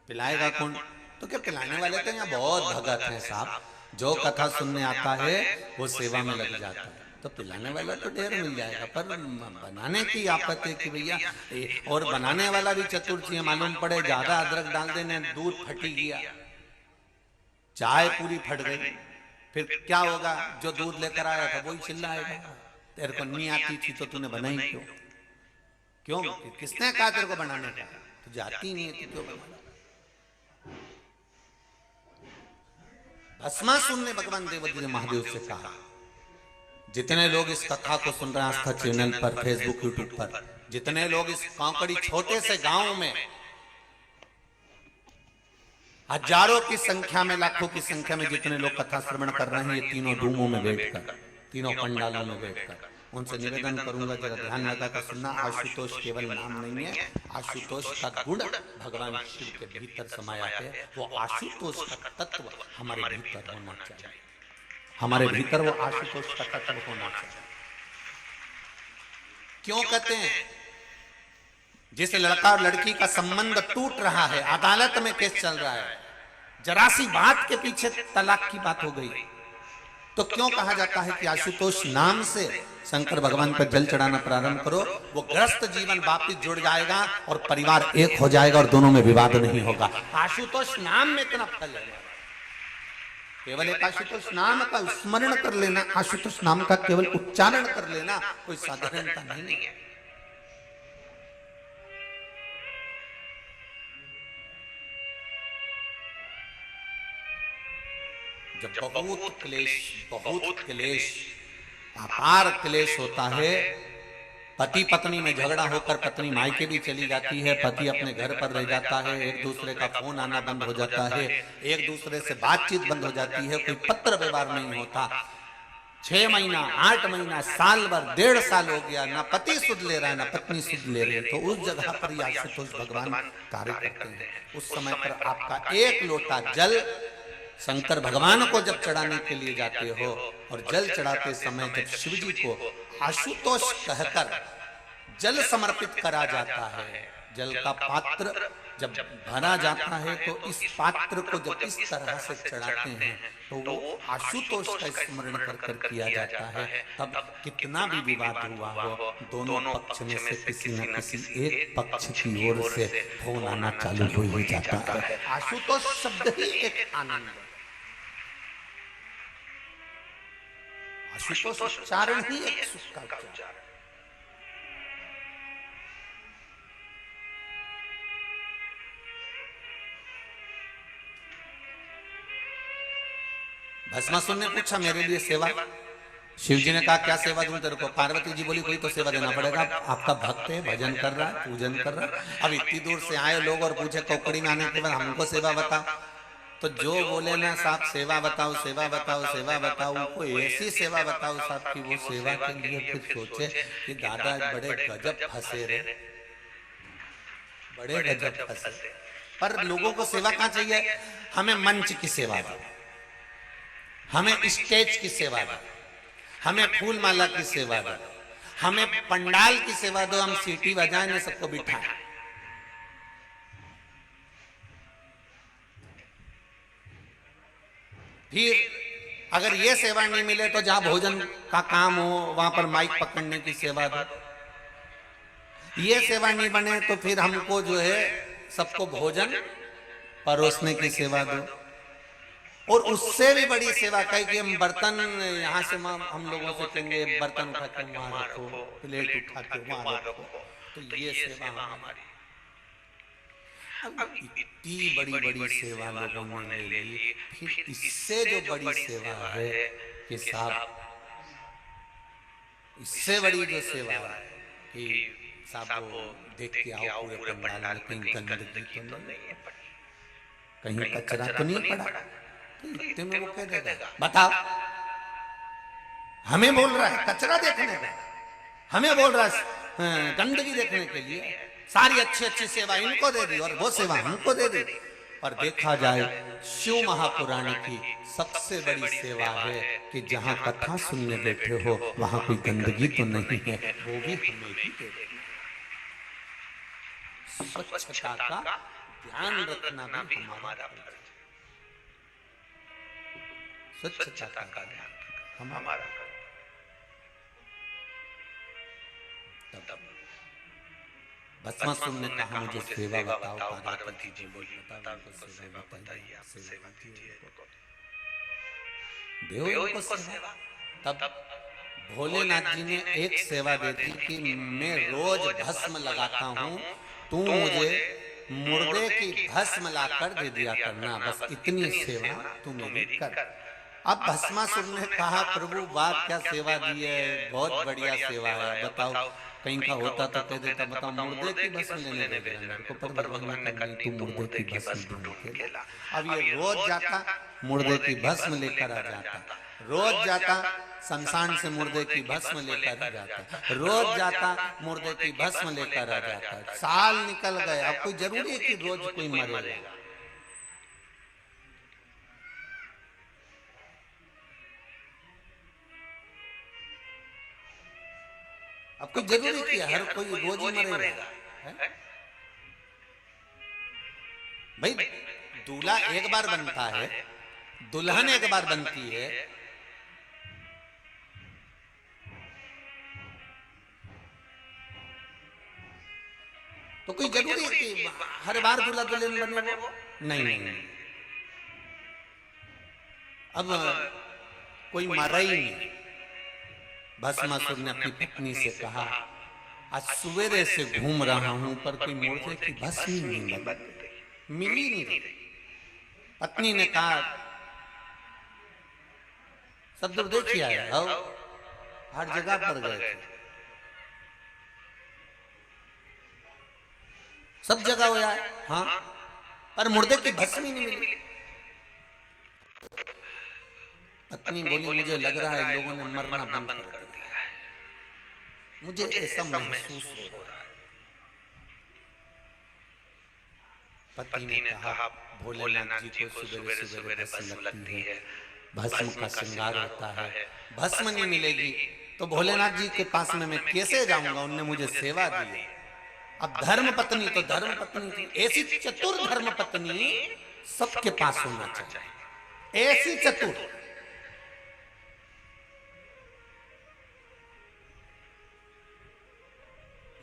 पिलाएगा कौन? तो क्या पिलाने वाले तो यहाँ बहुत भगत हैं साहब, जो कथा सुनने आता है वो सेवा में लग जाता है, तो पिलाने वाला तो ढेर मिल जाएगा। पर बनाने की आपत्ति है कि भैया और बनाने वाला भी चतुर चाहिए। मालूम पड़े ज्यादा अदरक डाल देने, दूध फटी गया, चाय पूरी फट गई, फिर क्या होगा? जो दूध लेकर आया था वही चिल्लाएगा, तेरे को नहीं आती थी तो तूने बनाई क्यों? क्यों? किसने कहा तेरे को बनाने का? तो जाती नहीं है तो क्यों बना? भस्मासुर ने भगवान देवदेव महादेव से कहा, जितने लोग इस कथा को सुन रहे हैं आस्था चैनल पर, फेसबुक, यूट्यूब पर, जितने लोग इस कांकड़ी छोटे से गांव में हजारों की संख्या में, लाखों की संख्या में जितने लोग कथा श्रवण कर रहे हैं, ये तीनों रूमों में बैठकर, तीनों पंडालों में बैठकर, उनसे निवेदन करूंगा जरा ध्यान लगा कर सुनना। आशुतोष केवल नाम नहीं है, आशुतोष का गुण भगवान शिव के भीतर समाया है। वो आशुतोष का तत्व हमारे भीतर होना चाहिए, हमारे भीतर वो आशुतोष का तत्व होना चाहिए। क्यों कहते हैं? जिस लड़का और लड़की का संबंध टूट रहा है, अदालत में केस चल रहा है, जरा सी बात के पीछे तलाक की बात हो गई, तो क्यों कहा जाता है कि आशुतोष नाम से शंकर भगवान पर जल चढ़ाना प्रारंभ करो? वो ग्रस्त जीवन वापिस जुड़ जाएगा और परिवार एक हो जाएगा और दोनों में विवाद नहीं होगा। आशुतोष नाम में इतना फल है। केवल एक आशुतोष नाम का स्मरण कर लेना, आशुतोष नाम का केवल उच्चारण कर लेना कोई साधारणता नहीं है। जब बहुत क्लेश, अपार क्लेश होता है, पति पत्नी में झगड़ा होकर पत्नी मायके भी चली जाती है, पति अपने घर पर रह जाता है, एक दूसरे का फोन आना बंद हो जाता है, एक दूसरे से बातचीत बंद हो जाती है, कोई पत्र व्यवहार नहीं होता, 6 महीना, 8 महीना, साल भर, 1.5 साल हो गया, ना पति सुध ले रहा है ना पत्नी सुध ले रही है, तो उस जगह पर ही आशुतोष भगवान कार्य करते हैं। उस समय पर आपका एक लोटा जल शंकर भगवान को जब चढ़ाने के लिए जाते हो, और जल चढ़ाते समय जब शिव जी को आशुतोष कहकर जल समर्पित करा जाता है, जल का पात्र जब भरा जाता है, तो इस पात्र को जब इस तरह से चढ़ाते हैं तो वो आशुतोष का स्मरण कर कर किया जाता है। तब कितना भी विवाद हुआ हो, दोनों पक्ष में से किसी न किसी एक पक्ष की ओर से फोन आना चालू हो ही जाता है। आशुतोष शब्द ही एक आनंद है, आशुतोष उच्चारण ही एक सुख का उच्चारण। भस्मासुर ने पूछा मेरे लिए सेवा? शिव जी ने कहा क्या सेवा दूं तेरे को? पार्वती जी बोली कोई तो सेवा देना पड़ेगा, आपका भक्त है, भजन कर रहा है, पूजन कर रहा है, अब इतनी दूर से आए लोग और पूछे कोकड़ी में आने के बाद हमको सेवा बताओ, तो जो बोले ना साहब सेवा बताओ, सेवा बताओ, सेवा बताओ, कोई ऐसी सेवा बताओ साहब कि वो सेवा के लिए फिर सोचे कि दादा बड़े गजब फंसे रे, बड़े गजब फंसे। पर लोगों को सेवा कहाँ चाहिए? हमें मंच की सेवा दो, हमें स्टेज की सेवा दो, हमें फूल माला की सेवा दो, हमें पंडाल की सेवा दो, हम सीटी बजाएं, सबको बिठाएं। फिर अगर ये सेवा नहीं मिले तो जहां भोजन का काम हो वहां पर माइक पकड़ने की सेवा दो। ये सेवा नहीं बने तो फिर हमको जो है सबको भोजन परोसने की सेवा दो। और उससे भी बड़ी सेवा कही कि हम बर्तन यहाँ से हम लोगों से कहेंगे बर्तन उठा के वहां रखो, प्लेट उठा के वहां रखो, तो ये सेवा हमारी। अब इतनी बड़ी बड़ी सेवा लोगों ने ले ली, फिर इससे जो बड़ी सेवा है कि साहब, इससे बड़ी जो सेवा है कि साहब वो देख के आओ पूरे पंडाल में कहीं गंदगी तो नहीं है, कहीं कचरा तो नहीं पड़ा, तो इतने में वो कह देगा बताओ, हमें बोल रहा है कचरा देखने का, हमें बोल रहा है गंदगी देखने के लिए, सारी अच्छी अच्छी सेवा इनको दे दी और वो सेवा हमको दे दी। और देखा जाए शिव महापुराण की सबसे बड़ी सेवा है कि जहां कथा सुनने बैठे हो वहां कोई गंदगी तो नहीं है, वो भी हमें ही दे देना। स्वच्छता का ध्यान रखना भी हमारा फर्ज है। स्वच्छता का ध्यान हमारा तब भस्मासुर ने कहा मुझे सेवा बताओ। पार्वती जी बोली बताओ उनको सेवा बताइए, आप सेवा कीजिए देव को सेवा। तब भोलेनाथ जी ने एक सेवा दे दी कि मैं रोज भस्म लगाता हूँ, तू मुझे मुर्दे की भस्म लाकर दे दिया करना, बस इतनी सेवा तू मेरी कर। अब भस्मासुर ने कहा प्रभु बात क्या सेवा दी है, बहुत बढ़िया सेवा है, बताओ कहीं का होता तो कह देता बताओ मुर्दे की भस्म लेने दे मेरे को, पर भगवान ने कहा तू मुर्दे की भस्म ढूंढ के ला। अब ये रोज जाता मुर्दे की भस्म लेकर आ जाता, रोज जाता शमशान से मुर्दे की भस्म लेकर आ जाता, रोज जाता मुर्दे की भस्म लेकर आ जाता। साल निकल गए, अब कोई जरूरी है कि रोज कोई मरेगा। अब कोई जरूरी कि हर कोई रोज ही मरेगा भाई। दूल्हा एक बार बनता है, दुल्हन एक बार बनती है, तो कोई जरूरी है कि हर बार दूल्हा दुल्हन बने वो? नहीं नहीं, अब कोई मरा ही नहीं। भस्मासुर ने अपनी पत्नी से कहा आज सवेरे से घूम रहा हूं पर कोई मुर्दे की भस्म ही नहीं मिली नहीं। पत्नी ने कहा सब दूर देखिए हर जगह पर गए थे, सब जगह हुआ है हाँ, पर मुर्दे की भस्म ही नहीं मिली। पत्नी बोली मुझे लग रहा है लोगों ने मरना बंद कर दिया है, मुझे ऐसा महसूस हो रहा है। पति ने कहा भोलेनाथ जी को सवेरे सवेरे भस्म लगती है, भस्म का श्रृंगार होता है, भस्म नहीं मिलेगी तो भोलेनाथ जी के पास में मैं कैसे जाऊंगा, उनने मुझे सेवा दी है। अब धर्म पत्नी तो धर्म पत्नी थी, ऐसी चतुर धर्म पत्नी सबके पास होना चाहिए, ऐसी चतुर।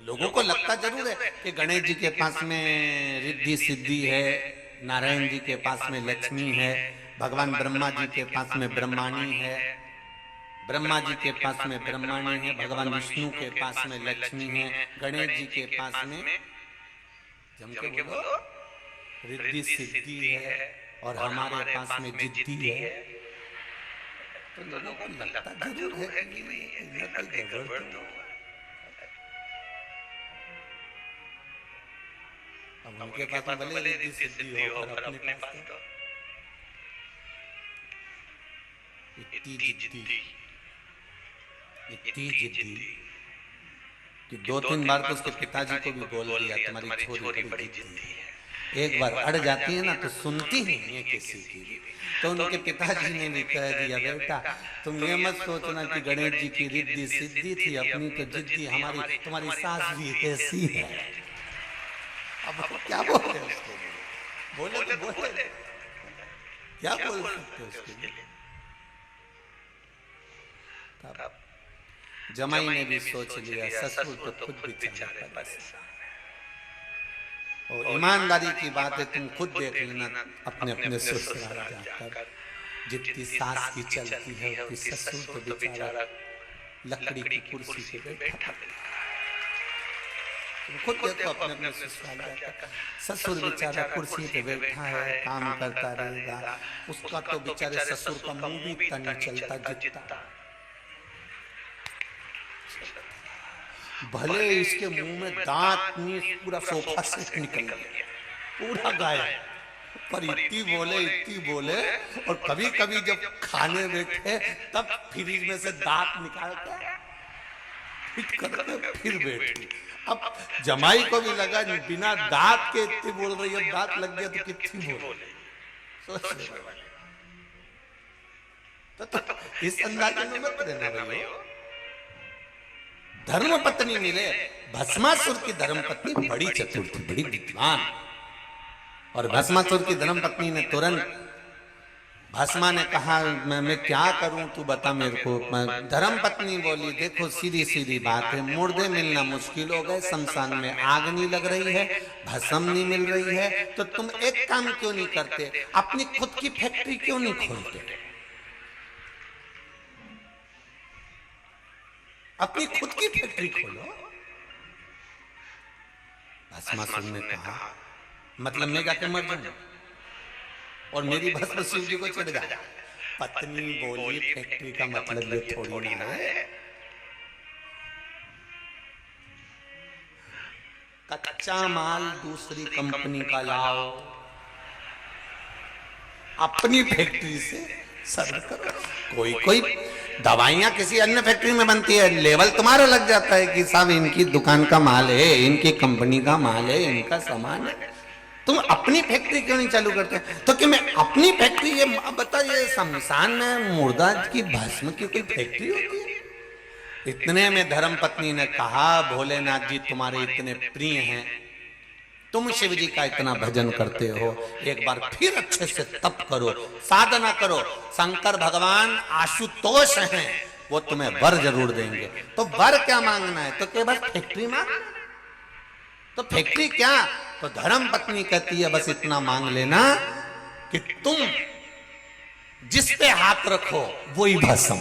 लोगों को लगता जरूर है कि गणेश जी के पास में रिद्धि सिद्धि है, नारायण जी के पास में लक्ष्मी है, भगवान ब्रह्मा जी के पास में ब्रह्माणी है, ब्रह्मा जी के पास में ब्रह्माणी है, भगवान विष्णु के पास में लक्ष्मी है, गणेश जी के पास में जम के बोलो रिद्धि सिद्धि है, और हमारे पास में जिद्दी है। तो लोगों को लगता जरूर है कि कोई गड़बड़ तो। अब उनके पास भले रिद्धि सिद्धि हो पर अपने पास तो इतनी जिद्दी कि 2-3 बार तो उसके पिताजी को भी बोल दिया तुम्हारी छोरी बड़ी जिद्दी है, एक बार अड़ जाती है ना तो सुनती नहीं है किसी की। तो उनके पिताजी ने भी कह दिया बेटा तुम ये मत सोचना कि गणेश जी की रिद्धि सिद्धि थी, अपनी तो जिद्दी हमारी, तुम्हारी सास भी ऐसी है। अब क्या बोले उसके लिए, बोले तो बोले क्या बोल सकते उसके लिए। जमाई ने भी सोच लिया ससुर तो खुद बेचारे परेशान है, और ईमानदारी की बात है तुम खुद देख लेना अपने अपने ससुराल जाकर, जितनी सास की चलती है उतनी ससुर तो बेचारा लकड़ी की कुर्सी पे बैठा। खुद देखो अपने अपने ससुराल जाकर, ससुर बेचारा कुर्सी पे बैठा है काम करता रहेगा, उसका तो बेचारे ससुर का मुंह भी इतना नहीं चलता जितना, भले इसके मुंह में दांत नहीं पूरा सोफा सेट निकल गया पूरा गायब, पर इतनी बोले और कभी कभी जब खाने बैठे तब फ्रिज में से दांत निकाल के फिर बैठे। अब जमाई को भी लगा बिना दांत के इतनी बोल रही है, दांत लग गया तो कितनी बोले। तो इस अंदाजे में मत रहना भाई। धर्म पत्नी मिले, भस्मासुर की धर्म पत्नी बड़ी चतुर थी, बड़ी विद्वान, और भस्मासुर की धर्मपत्नी ने तुरंत, भस्मा ने कहा मैं क्या करूं, तू बता मेरे को। धर्मपत्नी बोली देखो सीधी सीधी बात है, मुर्दे मिलना मुश्किल हो गए, शमशान में आग नहीं लग रही है, भस्म नहीं मिल रही है, तो तुम एक काम क्यों नहीं करते, अपनी खुद की फैक्ट्री क्यों नहीं खोलते, अपनी खुद की फैक्ट्री खोलो। भस्मासुर ने कहा मतलब मैं जाके मर जाऊं और मेरी भस्म शिव जी को चढ़ गया। पत्नी बोली फैक्ट्री का मतलब ये थोड़ी ना है, कच्चा माल दूसरी कंपनी का लाओ, अपनी फैक्ट्री से सर्व करो। कोई कोई दवाइयां किसी अन्य फैक्ट्री में बनती है, लेवल तुम्हारा लग जाता है कि साहब इनकी दुकान का माल है, इनकी कंपनी का माल है, इनका सामान है, तुम अपनी फैक्ट्री क्यों नहीं चालू करते। तो कि मैं अपनी फैक्ट्री, ये बताइए शमशान में मुर्दा की भस्म की कोई फैक्ट्री होती है। इतने में धर्मपत्नी ने कहा भोलेनाथ जी तुम्हारे इतने प्रिय हैं, तुम शिव जी का इतना भजन करते हो, एक बार फिर अच्छे से तप करो, साधना करो, शंकर भगवान आशुतोष हैं, वो तुम्हें वर जरूर देंगे। तो वर क्या मांगना है, तो केवल फैक्ट्री मांगना, तो फैक्ट्री क्या, तो धर्म पत्नी कहती है बस इतना मांग लेना कि तुम जिस पे हाथ रखो वही भस्म,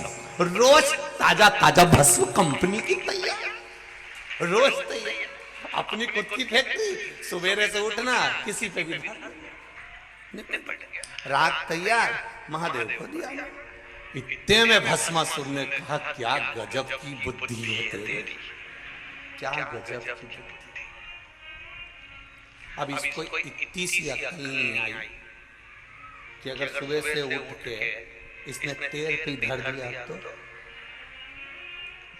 रोज ताजा ताजा भस्म कंपनी की तैयार, रोज तैयार, अपनी खुद की फैक्ट्री, सवेरे से उठना किसी पे भी रात तैयार, महादेव को दिया। इतने में भस्मासुर ने कहा क्या गजब की बुद्धि है तेरी, क्या गजब की बुद्धि। अब इसको इतनी सी अकल नहीं आई कि अगर सुबह से उठ के इसने तेल पे धर दिया तो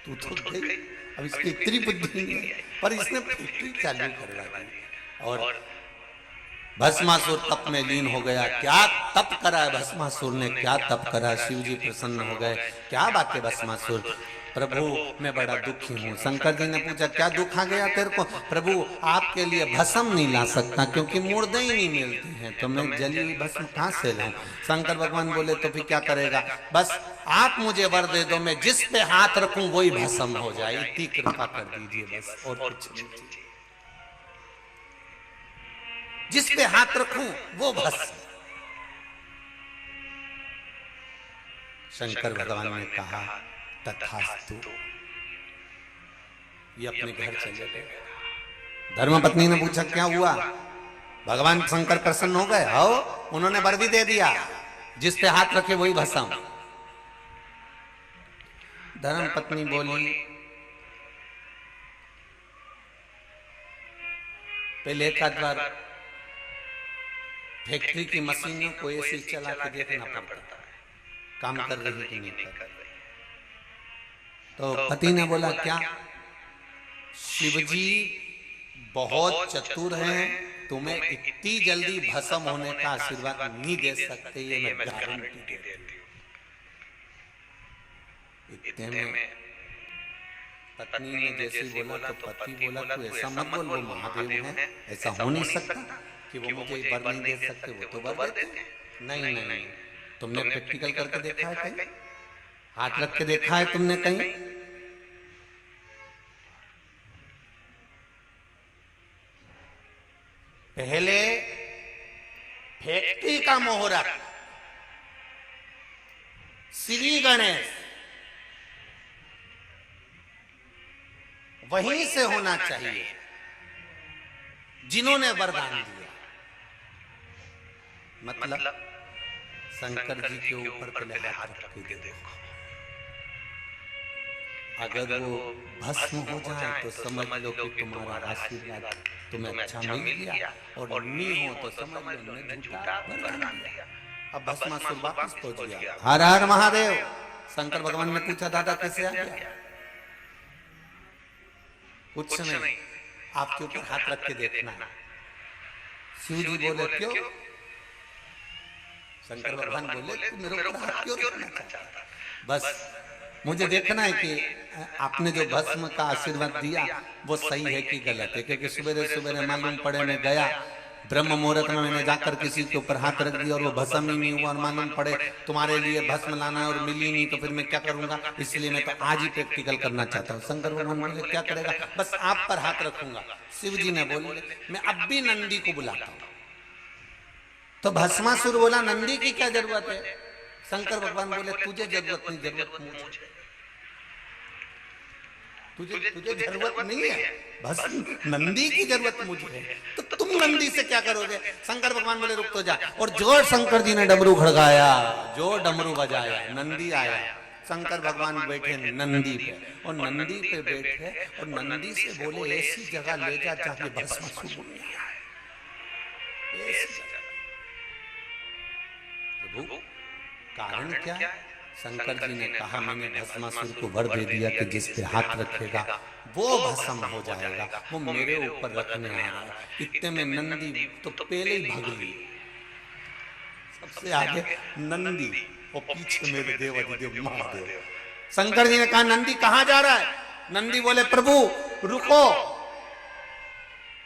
तू तो गई। अब इसकी इतनी बुद्धि नहीं है, पर इसने फैक्ट्री चालू करवा दी और भस्मासुर तप में लीन हो गया। क्या तप करा है भस्मासुर ने, क्या तप करा, शिव जी प्रसन्न हो गए। क्या बात है भस्मासुर, प्रभु मैं बड़ा दुखी हूँ। शंकर जी ने पूछा क्या दुख आ गया तेरे को। प्रभु आपके लिए भस्म नहीं ला सकता क्योंकि मुर्दे ही नहीं मिलती हैं, तो मैं जली हुई भस्म कहाँ से लाऊं। शंकर भगवान बोले तो फिर क्या करेगा, बस आप मुझे वर दे दो, मैं जिस पे हाथ रखूं वही भस्म हो जाए, इतनी कृपा कर दीजिए बस, और कुछ नहीं, जिस पे हाथ रखूं वो भस्म। शंकर भगवान ने कहा तथास्तु, ये अपने घर चले गए। धर्मपत्नी ने पूछा क्या हुआ, भगवान शंकर प्रसन्न हो गए, आओ उन्होंने वर भी दे दिया, जिस पे हाथ रखे वही भस्म। धर्मपत्नी बोली पहले एक आध बार फैक्ट्री की मशीनों को ऐसे चला के देखना पड़ता है, काम कर रही कि नहीं कर रही। तो पति ने बोला क्या, शिवजी बहुत चतुर हैं, तुम्हें इतनी जल्दी भस्म होने का आशीर्वाद नहीं दे सकते, ये मैं गारंटी देती हूँ। इतने में पत्नी ने जैसे बोला तो पति बोला तू ऐसा मत बोल, वो महादेव हैं, ऐसा हो नहीं सकता कि वो मुझे वर नहीं दे सकते, वो तो वर देते। नहीं नहीं, तुमने प्रैक्टिकल करके देखा है कहीं, हाथ रख के देखा है तुमने कहीं। पहले फैक्ट्री का मुहूर्त श्री गणेश वहीं से होना चाहिए जिन्होंने वरदान दिया। मतलब शंकर जी के ऊपर पहले हाथ रख के देखो, अगर वो भस्म हो जाए तो समझ लो कि तुम्हारा आशीर्वाद तुम्हें अच्छा मिल गया, और नहीं हो तो समझ लो तुमने झूठा वरदान दिया। अब भस्मासुर वापस पहुंच गया। हर हर महादेव। शंकर भगवान ने पूछा दादा कैसे आ गया, कुछ नहीं, आपके ऊपर हाथ रख के देखना। शिव जी बोले क्यों, शंकर भगवान बोले तू मेरे ऊपर हाथ क्यों रखना चाहता, बस मुझे देखना है कि आपने जो भस्म का आशीर्वाद दिया वो सही है कि गलत है। क्योंकि सुबह सुबह मालूम पड़े मैं गया ब्रह्म मुहूर्त में मैंने जाकर किसी के ऊपर हाथ रख दिया और वो भस्म ही नहीं हुआ और मालूम पड़े तुम्हारे लिए भस्म लाना है और मिली नहीं तो फिर मैं क्या करूंगा, इसलिए मैं तो आज ही प्रैक्टिकल करना चाहता हूँ। शंकर भगवान बोले क्या करेगा, बस आप पर हाथ रखूंगा। शिव जी ने बोले मैं अब भी नंदी को बुलाता हूँ। तो भस्मासुर बोला नंदी की क्या जरूरत है। शंकर भगवान बोले तुझे जरूरत नहीं, जरूरत मुझे, तुझे जरूरत नहीं है, बस नंदी की जरूरत मुझे है। तो तुम नंदी से क्या करोगे। शंकर भगवान बोले रुक तो जा। और जो शंकर जी ने डमरू खड़काया, जो डमरू बजाया, नंदी आया। शंकर भगवान बैठे नंदी पे और नंदी पे बैठे और नंदी से बोले ऐसी जगह ले जा जहां भस्मासुर नहीं आया। प्रभु कारण क्या। शंकर जी ने कहा मैंने भस्मासुर को वर दे दिया कि जिस पे हाथ रखेगा वो भस्म हो जाएगा, वो मेरे ऊपर रखने आ रहा है। इतने में नंदी तो पहले ही भाग ली, सबसे आगे नंदी और पीछे मेरे देव अधिदेव महादेव। शंकर जी ने कहा नंदी कहां जा रहा है। नंदी बोले प्रभु रुको,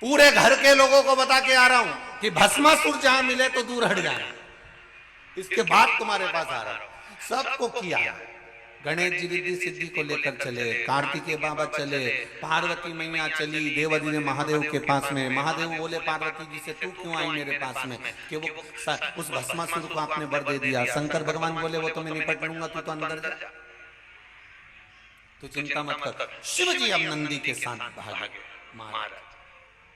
पूरे घर के लोगों को बता के आ रहा हूं कि भस्मासुर जहां मिले तो दूर हट जाना, इसके बाद तुम्हारे पास आ रहा हूं। सबको किया। गणेश जी रिद्धि सिद्धि को लेकर चले, कार्तिकेय बाबा चले, पार्वती मैया चली देवादिदेव महादेव के पास में। महादेव बोले पार्वती जी से तू क्यों आई मेरे पास में कि वो उस भस्मासुर को आपने वर दे दिया। शंकर भगवान बोले वो तो मैं निपट लूंगा, तू तो अंदर जा, तू चिंता मत कर। शिव जी अब नंदी के साथ भागे। महाराज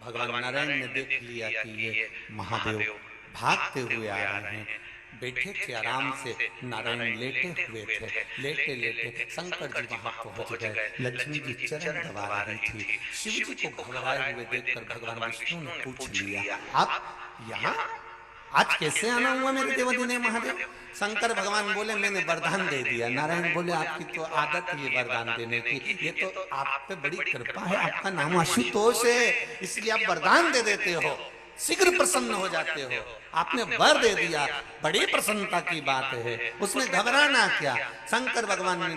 भगवान नारायण ने देख लिया कि ये महादेव भागते हुए आ रहे हैं। बैठे थे आराम से, नारायण लेटे हुए थे। लेटे लेटे शंकर जी वहां पहुंच गए। लक्ष्मी जी चरण दबा रही थी। शिव जी को घबराए हुए देखकर भगवान विष्णु ने पूछ लिया आप यहाँ आज कैसे आना हुआ मेरे देवादिदेव महादेव। शंकर भगवान बोले मैंने वरदान दे दिया। नारायण बोले आपकी तो आदत है ये वरदान देने की, ये तो आप पे बड़ी कृपा है, आपका नाम आशुतोष है, इसलिए आप वरदान दे देते हो, शीघ्र प्रसन्न हो जाते हो। आपने वर दे दिया, बड़ी प्रसन्नता की बात है, उसमें घबराना क्या। शंकर भगवान ने